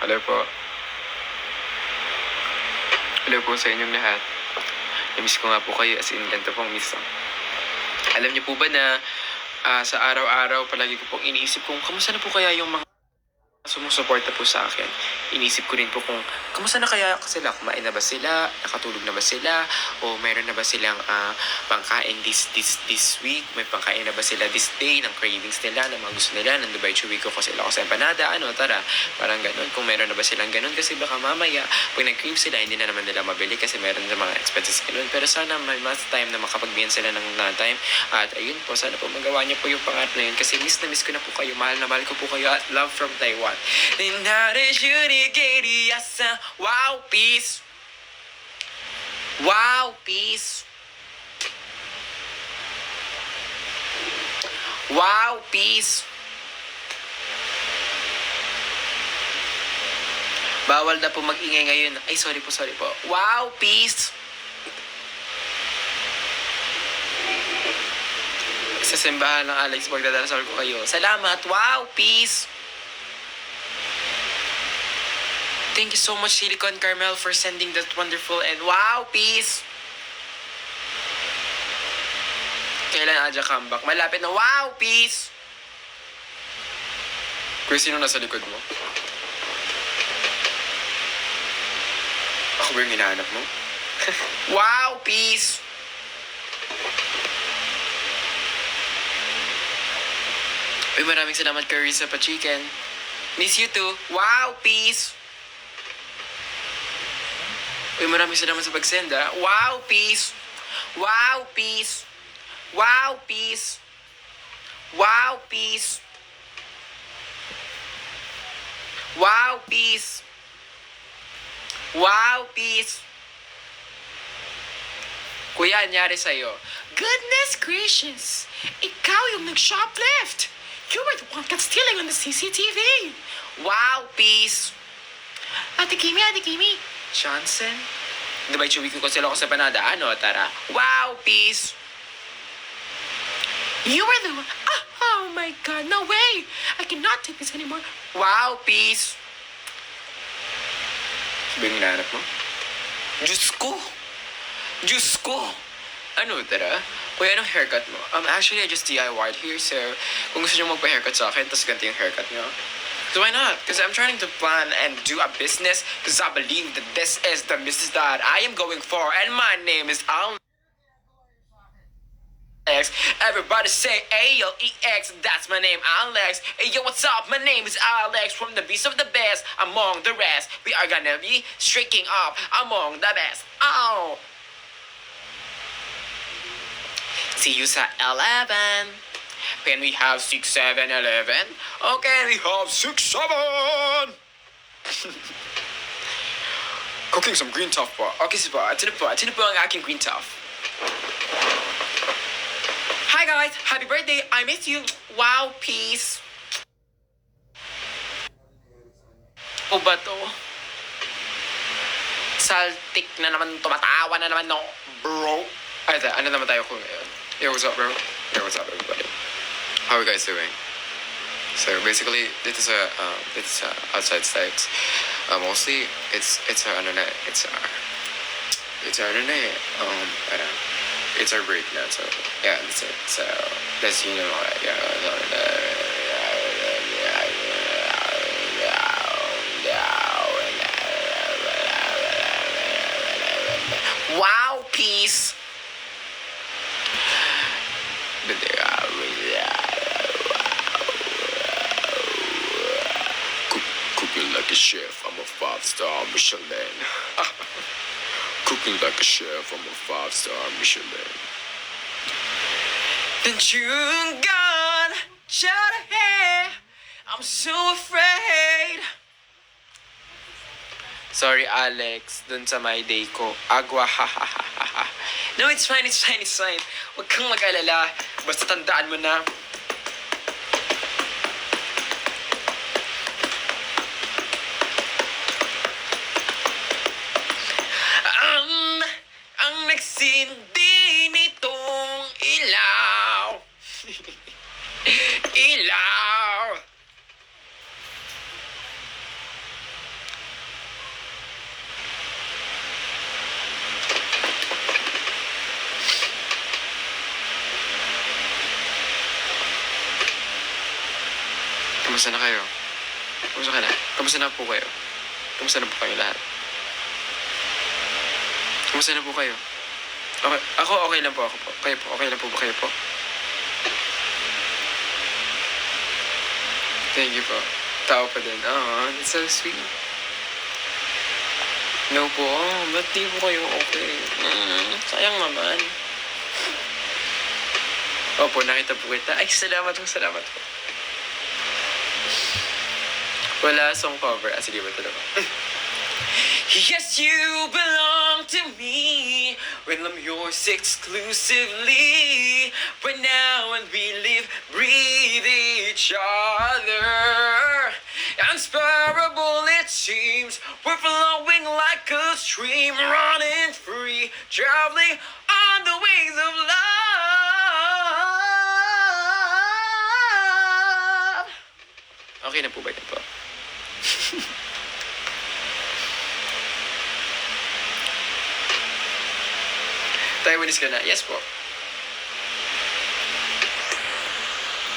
Hello po. Hello po sa inyong lahat. Namiss ko nga po kayo as in ganito pong miss. Alam niyo po ba na sa araw-araw palagi ko pong iniisip kung kamusta na po kaya yung mga sumusuporta po sa akin. Inisip ko rin po kung kamusta na kaya sila, kumain na ba sila, nakatulog na ba sila, o mayroon na ba silang pangkain this week, may pangkain na ba sila this day, ng cravings nila, ng mga gusto nila, ng Dubai Chewy ko kasi ako sa empanada, tara, parang ganun, kung meron na ba silang ganun, kasi baka mamaya, pag nag-crave sila, hindi na naman nila mabili kasi meron na mga expenses ganun, pero sana may mas time na makapagbihan sila ng time, at ayun po, sana po magawa niyo po yung pangarap na yun, kasi miss na miss ko na po kayo, mahal na mahal ko po kayo, at love from Taiwan. Wow, peace. Wow, peace. Wow, peace. Bawal na po mag-ingay ngayon. Ay, sorry po. Wow, peace. Sa simbahan ng Alex, magdadasal ko kayo. Salamat. Wow, peace. Thank you so much, Silicon Carmel, for sending that wonderful and wow, peace. Kailan Aja comeback? Malapit na. Wow, peace. Kuya, sino nasa likod mo? Ako ba yung hinahanap mo? Wow, peace. Uy, maraming salamat, Carissa Pa-Chicken. Miss you too. Wow, peace. Uy, maraming salamat sa pag-send, ha? Wow, peace. Wow, peace. Wow, peace. Wow, peace. Wow, peace. Wow, peace. Kuya, anyari sa'yo? Goodness gracious! Ikaw yung nag-shoplift! You were the one caught stealing on the CCTV! Wow, peace! Ate Kimi. Johnson? Dubai Chewy ko sila ako sa panada. Tara. Wow, peace! You were the one... Oh my God, no way! I cannot take this anymore. Wow, peace! Sabi yung hinahanap mo? Diyos ko! Tara? Kuya, anong haircut mo? Actually, I just DIY'd here, so kung gusto nyo magpa-haircut sa akin, tapos ganito yung haircut nyo. So why not? Because I'm trying to plan and do a business because I believe that this is the business that I am going for, and my name is Alex. Everybody say A-L-E-X, that's my name, Alex. Hey, yo, what's up? My name is Alex from the beast of the best. Among the rest, we are gonna be streaking up among the best. Oh! See you sa 11. Can we have 6, 7, 11? Okay, we have 6, 7! Cooking some green tough po. Okay, sige po. Ito na po ang aking green tough. Hi guys! Happy birthday! I miss you! Wow, peace! O ba to? Saltik na naman, tumatawa na naman, no? Bro! Ay, ano naman tayo ko ngayon? Yo, what's up, bro? Yo, what's up, everybody? How are you guys doing? So basically, this is outside sites. Mostly, it's our internet. It's our break now. So yeah, that's it. So that's Wow, peace. Cooking like a chef, I'm a 5-star Michelin. Cooking like a chef, I'm a 5-star Michelin. Then you gone, shut ahead. I'm so afraid. Sorry, Alex, dun sa my day ko. Agwa, ha. No, it's fine. Huwag kang mag-alala. Basta tandaan mo na. Ang nagsindi nitong ilaw. Ilaw. Kamusta na kayo? Kamusta ka na? Kamusta na po kayo? Kamusta na po kayo lahat? Kamusta na po kayo? Okay. Ako okay lang po ako po. Kayo po, okay lang po ba kayo po? Thank you po. Tao pa din. Oh, that's so sweet. No po. Ba't di po kayo okay? Sayang naman. Opo, nakita po kita. Ay, salamat po. Wala song cover. Ah, sige ba ito naman? Yes, you belong to me. When I'm yours exclusively. But now when we live, breathe each other. Unsparable it seems. We're flowing like a stream. Running free. Traveling on the waves of love. Okay na po ba ito po? Taiwanese ka na? Yes po.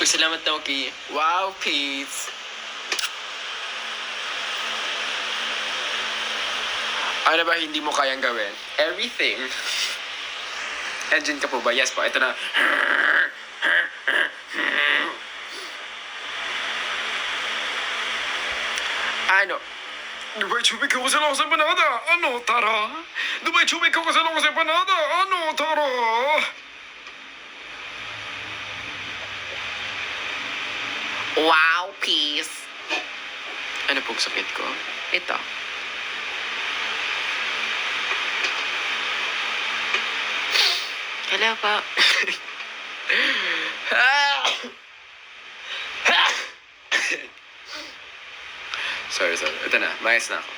Salamat na kay Wow Peace. Ano ba hindi mo kayang gawin? Everything. Engine ka po ba? Yes po. Ito na. Ano? Dubay chubik ako sa lakas ng panada. Ano, tara? Dubay chubik ako sa lakas ng panada. Ano, tara? Wow, peace. Ano pong sakit ko? Ito. Hello po. Sorry. Ito na. Mayas na ako.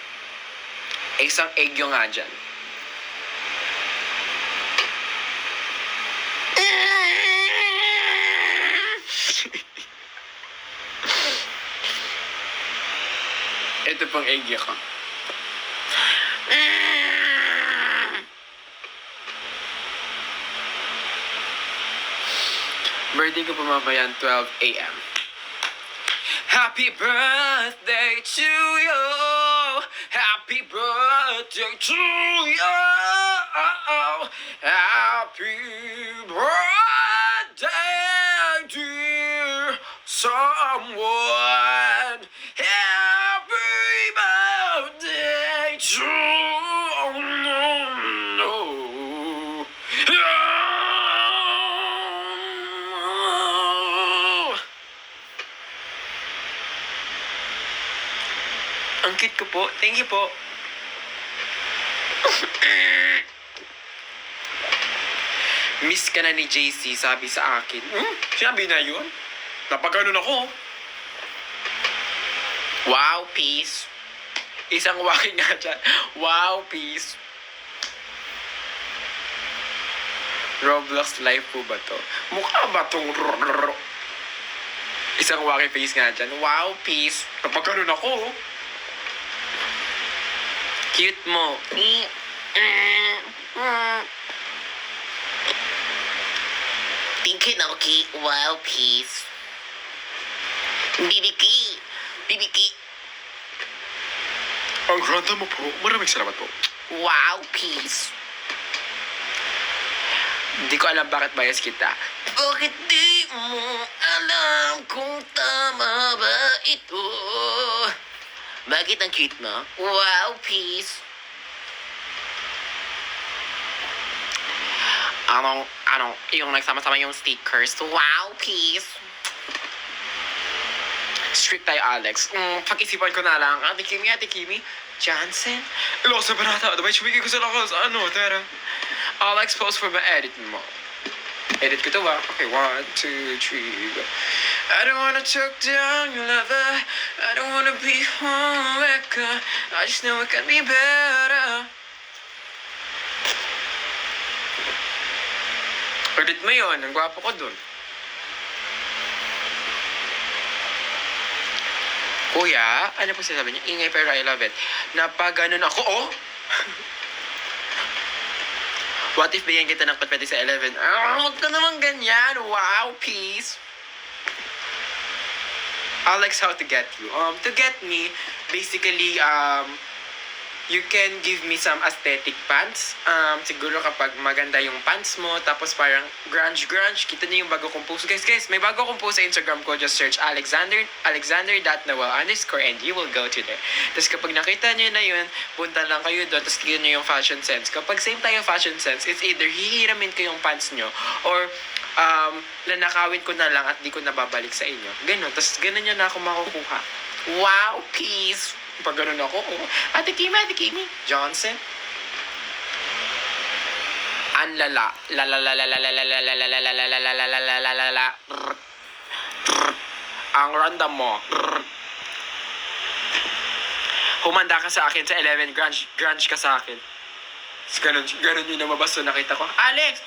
Isang egg yung nga dyan. Ito pang egg ko. Birthday ko pamamayaan 12 a.m. Happy birthday to you. Happy birthday to you. Happy birthday, dear someone. Happy birthday to Ang cute ko po. Thank you po. Miss ka na ni JC, sabi sa akin. Sinabi na yun? Napaganon ako. Wow, peace. Isang walking nga dyan. Wow, peace. Roblox live po ba to? Mukha ba tong isang walking face nga dyan. Wow, peace. Napaganon ako. Cute mo. Thank you, Naoki. Wow, peace. Bibiki. Ang ganda mo po. Maraming salamat po. Wow, peace. Hindi ko alam bakit bias kita. Bakit di mo alam kung tama ba ito? Bakit ang cute mo? Wow, peace. Yung nagsama-sama yung stickers. Wow, peace. Strict tayo, Alex. Pag-isipan ko na lang. Ate Kimi. Johnson? Ilos sa banata. Dabay, sumigay ko sa lakas. Tara. Alex, post for ma-edit mo. Edit ko to ba? Okay, 1, 2, 3, go. I don't wanna choke down your lover. I don't wanna be homewrecker. I just know it can be better. Edit mo yun. Ang gwapo ko dun. Kuya, ano po sinasabi niya? Ingay pero I love it. Napaganon ako, oh! What if bigyan kita ng patpati sa 11? Huwag ka naman ganyan. Wow, peace. Alex, how to get you? To get me, basically, you can give me some aesthetic pants. Siguro kapag maganda yung pants mo, tapos parang grunge, kita niyo yung bago kong post. Guys, may bago kong post sa Instagram ko. Just search Alexander.Noel_ and you will go to there. Tapos kapag nakita niyo na yun, punta lang kayo doon, tapos tignan niyo yung fashion sense. Kapag same tayo fashion sense, it's either hihiramin ko yung pants niyo, or lanakawin ko na lang at di ko nababalik sa inyo. Ganon. Tapos ganon nyo na ako makukuha. Wow, peace! Pag ganun ako, Ate Kimi Johnson. Ang lala. Ang random mo. Humanda ka sa akin sa 11 grunge ka sa akin. Ganun yun namabas so nakita ko. Alex!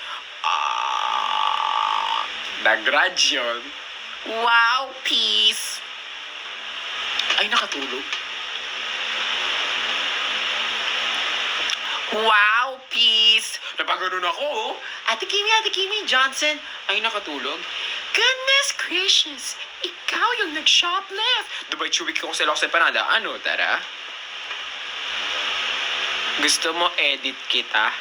Nag-grudge yun. Wow, peace! Ay, nakatulog. Wow, peace! Napagano'n ako, Ate Kimi Johnson. Ay, nakatulog. Goodness gracious! Ikaw yung nag-shoplift. Dubai chubik ko sa Locsin Panada. Ano, tara? Gusto mo edit kita?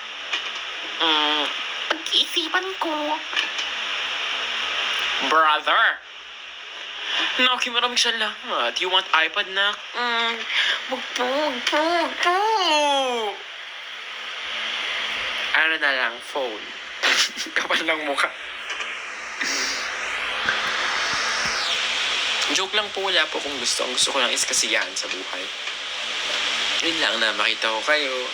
Pag-isipan ko. Brother! Naki, maraming salamat. You want iPad na? Ano na lang, phone. Kapal lang mukha. Joke lang po, wala po kung gusto. Ang gusto ko lang is kasiyahan sa buhay. Yun lang na makita ko kayo.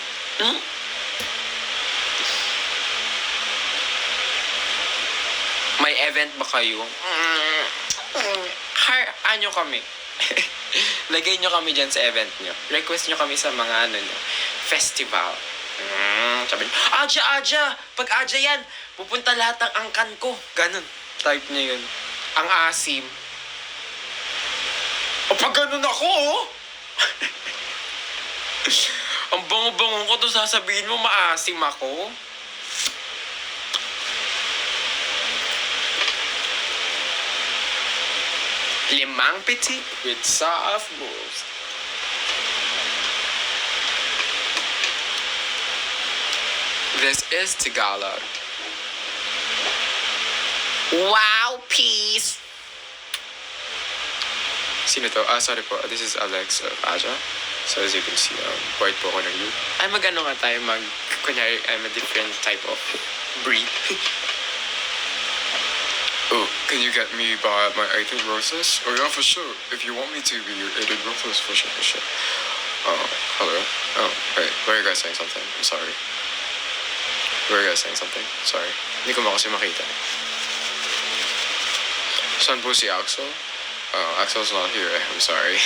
May event ba kayo? Ano kami? Lagay nyo kami dyan sa event nyo. Request nyo kami sa mga festival. Sabi niyo, Aja! Pag Aja yan, pupunta lahat ng angkan ko. Ganon. Type niya yun. Ang asim. Pag ganon ako, ang bango-bango ko to, sasabihin mo maasim ako. Limang petit with soft moves. This is Tagalog. Wow, peace! Sino to? Sorry po. This is Alex of Aja. So as you can see, white po ako ng you. Ay, mag-ano nga tayo, kunyari, I'm a different type of breed. Oh, can you get me by my 18 roses? Oh yeah, for sure. If you want me to be your 18 roses, for sure. Hello? Oh, hey, were you guys saying something? I'm sorry. Were you guys saying something? Sorry. Hindi ko kasi makita. Saan po si Axel? Axel's not here. I'm sorry.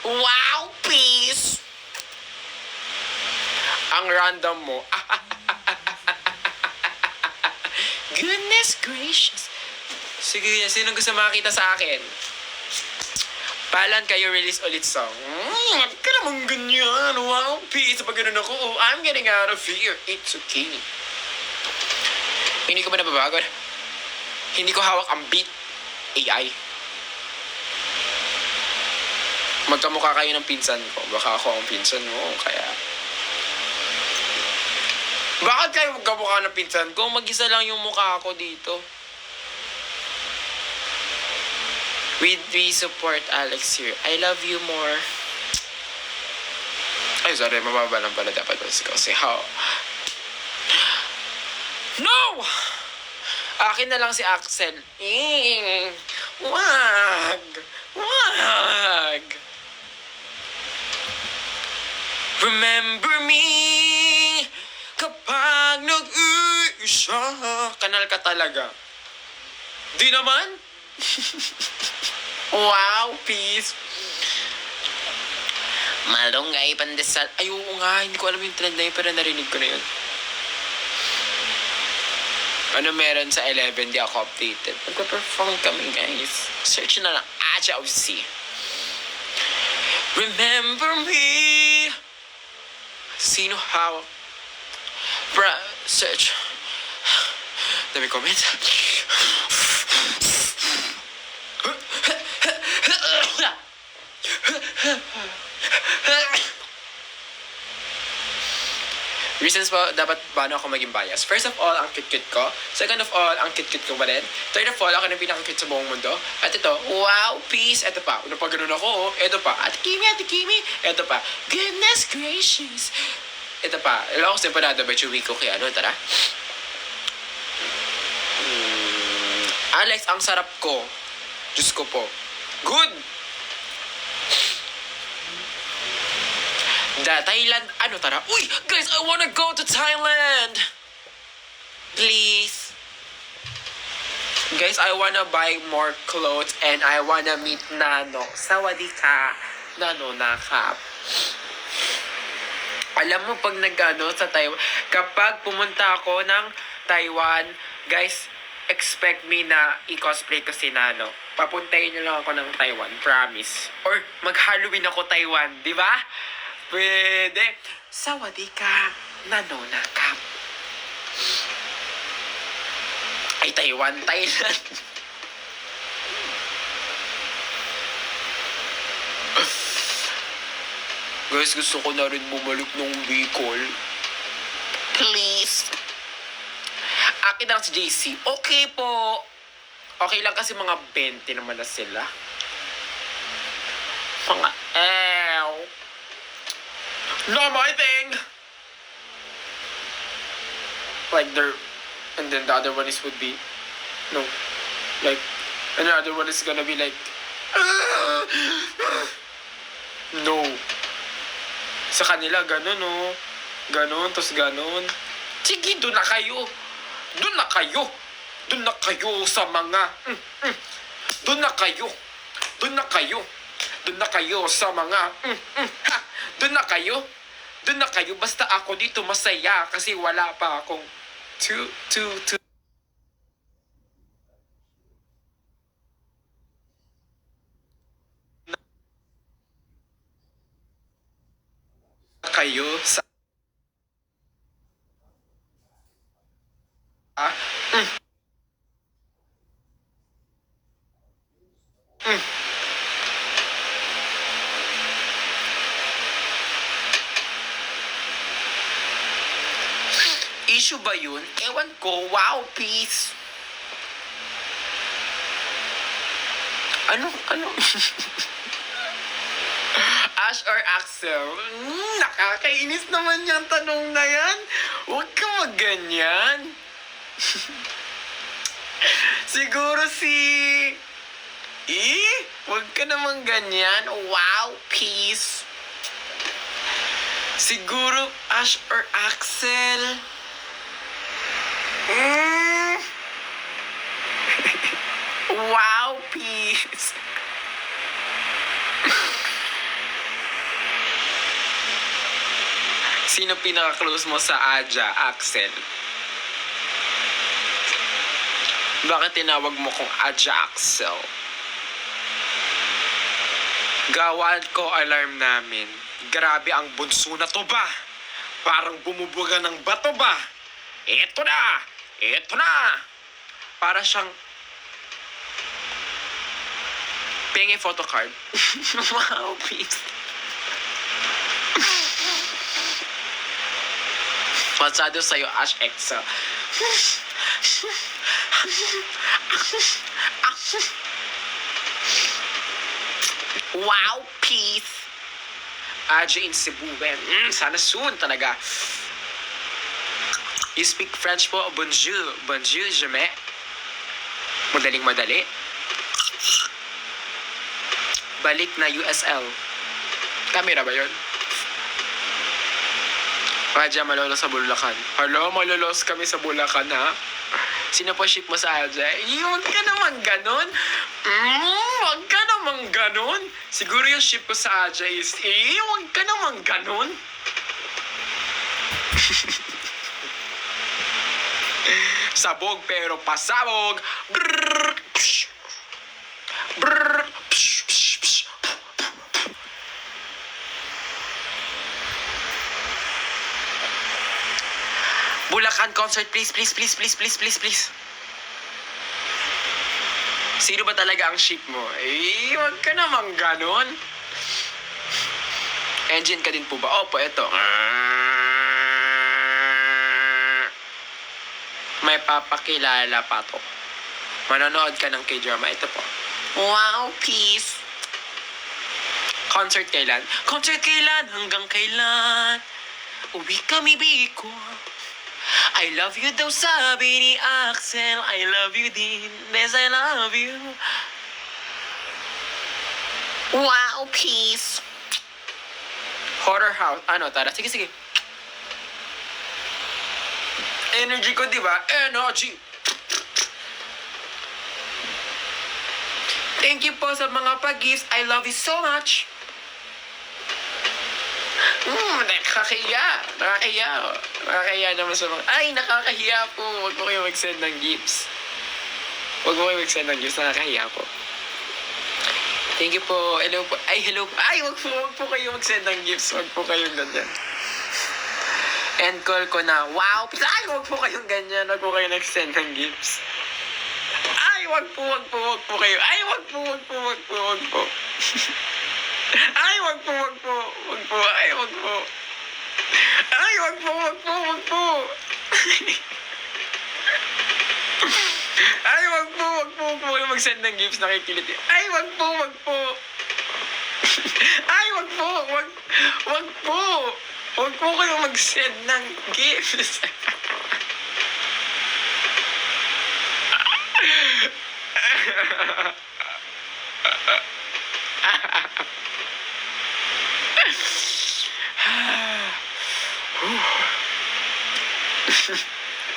Wow, peace! Ang random mo. Goodness gracious. Sige, sino gusto makita sa akin? Palan kayo release ulit song. Bakit ka naman ganyan? Wow, peace. Pag ganun ako, I'm getting out of here. It's okay. Hindi ko ba nababago? Hindi ko hawak ang beat. AI. Magkamukha kayo ng pinsan ko. Baka ako ang pinsan mo, kaya... Bakit kayo magkamukha ng pinsan ko? Mag-isa lang yung mukha ko dito. We support Alex here. I love you more. Ay, sorry. Mababa lang pala dapat kasi how? No! Akin na lang si Axel. Wag! Remember me kapag nag-uusya. Kanal ka talaga. Di naman? Wow, peace. Malunggay pandesal. Ay, oo nga. Hindi ko alam yung trend na yun, pero narinig ko na yun. Ano meron sa 11? Di ako updated. Magpa-perform kami, guys. Search na lang. Aja OC. Remember me. Sino hawak? Search. Dami comment. Reasons po, dapat paano ako maging bias. First of all, ang cute-cute ko. Second of all, ang cute-cute ko ba rin. Third of all, ako na pinaka-cute sa buong mundo. At ito, wow, peace. Ito pa, ano pa ganun ako, oh. Ito pa, Ate Kimi. Ito pa, goodness gracious. Ito pa, alam ko simpanado ba chewy ko kaya ano, tara. Alex, ang sarap ko. Diyos ko po. Good! Thailand, ano tara? Uy, guys, I wanna go to Thailand! Please. Guys, I wanna buy more clothes and I wanna meet Nano. Sawadee ka. Nano nakap. Alam mo, pag nag-ano sa Taiwan, kapag pumunta ako ng Taiwan, guys, expect me na i-cosplay ko si Nano. Papuntayin niyo lang ako ng Taiwan, promise. Or mag-Halloween ako Taiwan, di ba? Pwede. Sawadee ka, Nano nakap. Ay, Taiwan, Thailand. Guys, gusto ko na rin bumalik ng Bicol. Please. Akin lang si JC. Okay po. Okay lang kasi mga 20 naman na sila. Mga no, my thing. Like and then the other one is would be, no, like, and the other one is gonna be like, no. Sa kanila, ganun, no. Ganun, tos ganun. Sige, doon na kayo. Doon na kayo. Doon na kayo sa mga, doon na kayo. Doon na kayo. Doon na kayo sa mga, doon na kayo. Doon na kayo. Basta ako dito masaya kasi wala pa akong two. Kayo sa issue ba yun? Ewan ko. Wow, peace. Ano? Ash or Axel? Nakakainis naman yung tanong na yan. Huwag ka magganyan. Siguro huwag ka naman ganyan. Wow, peace. Siguro Ash or Axel. Wow, peace. Sino pinaka-close mo sa Aja, Axel? Bakit tinawag mo kong Aja Axel? Gawad ko alarm namin. Grabe ang bunso na to ba? Parang bumubuga ng bato ba? Eto na! Para siyang penge photocard. Wow, peace. Masyado sa'yo, Ash Exa. Wow, peace. Aja in Cebu. Sana soon talaga. You speak French po? Bonjour. Bonjour, jamais. Madaling-madali. Balik na USL. Camera ba yun? Aja, malolos sa Bulacan. Hello, malolos kami sa Bulacan, ha? Sino po ship mo sa Aja? Huwag ka naman ganon. Huwag ka naman ganon. Siguro yung ship ko sa Aja is, huwag ka naman ganon. Sabog pero pasabog. Brrr, psh, brrr, psh, psh, psh. Bulacan concert, please. Sino ba talaga ang ship mo? Wag ka namang ganon. Engine ka din po ba? Opo, eto. may papakilala pa to. Manonood ka ng K-drama. Ito po. Wow, peace. Concert kailan? Concert kailan? Hanggang kailan? Uwi kami Bicol. I love you daw sabi ni Axel. I love you din. Yes, I love you. Wow, peace. Horror house. Ano, tara. Sige, sige. Energy ko, di ba? Energy. Thank you po sa mga pag-gifts. I love you so much. Nakakahiya. Nakakahiya. Nakakahiya naman sa mga... Ay, nakakahiya po. Huwag po kayo mag-send ng gifts. Huwag po kayo mag-send ng gifts. Nakakahiya po. Thank you po. Hello po. Ay, hello po. Ay, wag po kayo mag-send ng gifts. Wag po kayong ganyan. End call ko na. Wow. Ay, wag po kayong ganyan. Wag po kayo nag-send ng gifts. Ay, wag po kayo. Ay, wag po. Ay, wag po. Ay, wag po. Ay, wag po. Ay, wag po kayo mag-send ng gifts, nakikilit. Ay, wag po. Ay, wag po. Wag po kayo mag-send ng gifts.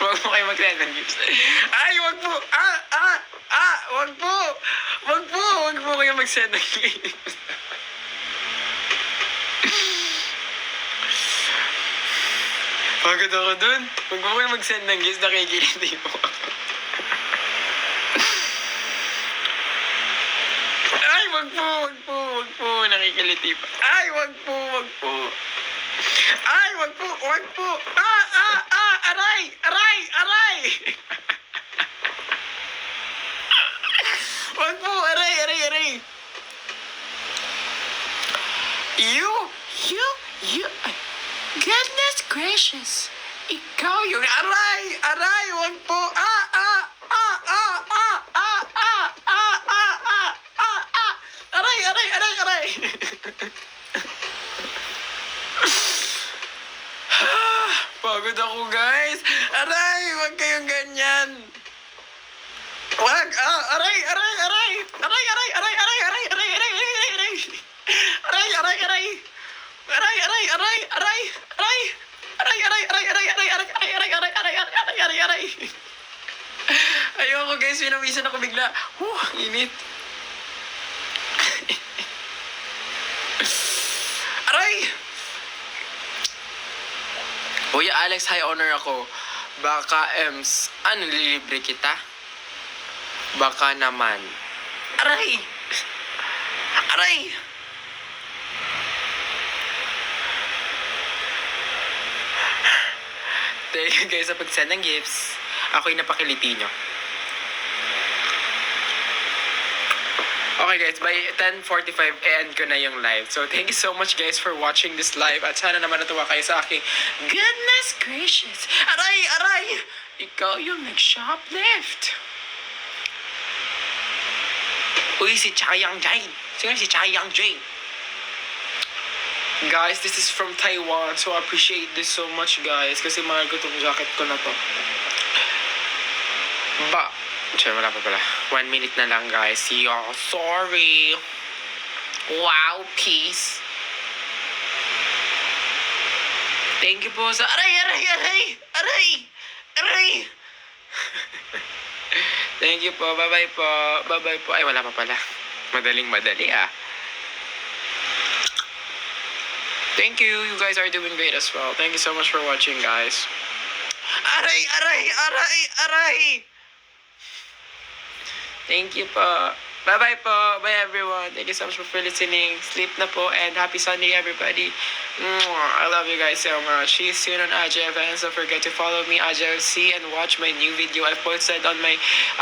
Wag po kayo mag-send ng gifts. Ay, wag po. Wag po kayo mag-send ng gifts. Pagod ako dun. Wag po kayo mag-send ng gifts, nakikiliti po. Ay, wag po. Nakikiliti pa. Ay, wag po. Ay, wag po. Aray. Wag po, aray. You. Goodness gracious. Ikaw yung aray, wag po. Aray. Pagod ako, guys. Aray, wag kayong ganyan. Wag, aray. Ayoko, guys, pinawisan ako bigla. Init. Aray! Kuya Alex, high honor ako. Baka, nililibre kita? Baka naman. Aray! Thank you guys sa pag-send ng gifts. Ako'y napakiliti nyo. Okay guys, by 10:45 end ko na yung live. So thank you so much guys for watching this live. At sana naman natuwa kayo sa aking goodness gracious. Aray! Ikaw yung nag-shoplift. Uy, si Chayang Jane. Sino si Chayang Jane? Guys, this is from Taiwan. So I appreciate this so much guys. Kasi mahal ko itong jacket ko na to. Wala pa pala. 1 minute na lang guys. Sorry. Wow, peace. Thank you po sa... Aray! Thank you po. Bye-bye po. Ay, wala pa pala. Madali ah. Thank you. You guys are doing great as well. Thank you so much for watching, guys. Aray! Thank you po. Bye-bye po. Bye, everyone. Thank you so much for listening. Sleep na po and happy Sunday everybody. I love you guys so much. See you soon on Aja Events. Don't forget to follow me, Aja FC, and watch my new video I posted on my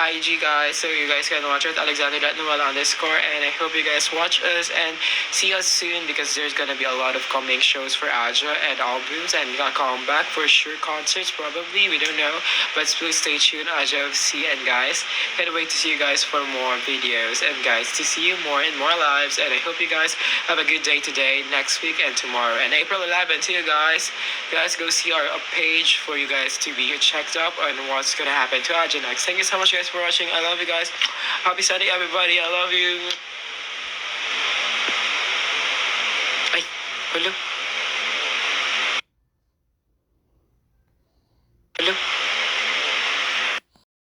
IG, guys. So you guys can watch it, Alexander.Noel_. And I hope you guys watch us and see us soon because there's gonna be a lot of coming shows for Aja and albums and gonna come back for sure. Concerts probably, we don't know. But please stay tuned, Aja FC. And guys, can't wait to see you guys for more videos. And guys, to see you more in more lives. And I hope you guys have a good day today, next week, and tomorrow. And April 11th, see you guys. Guys, go see our page for you guys to be checked up on what's gonna happen to Aja next. Thank you so much, guys, for watching. I love you guys. Happy Sunday, everybody. I love you. Ay, hello.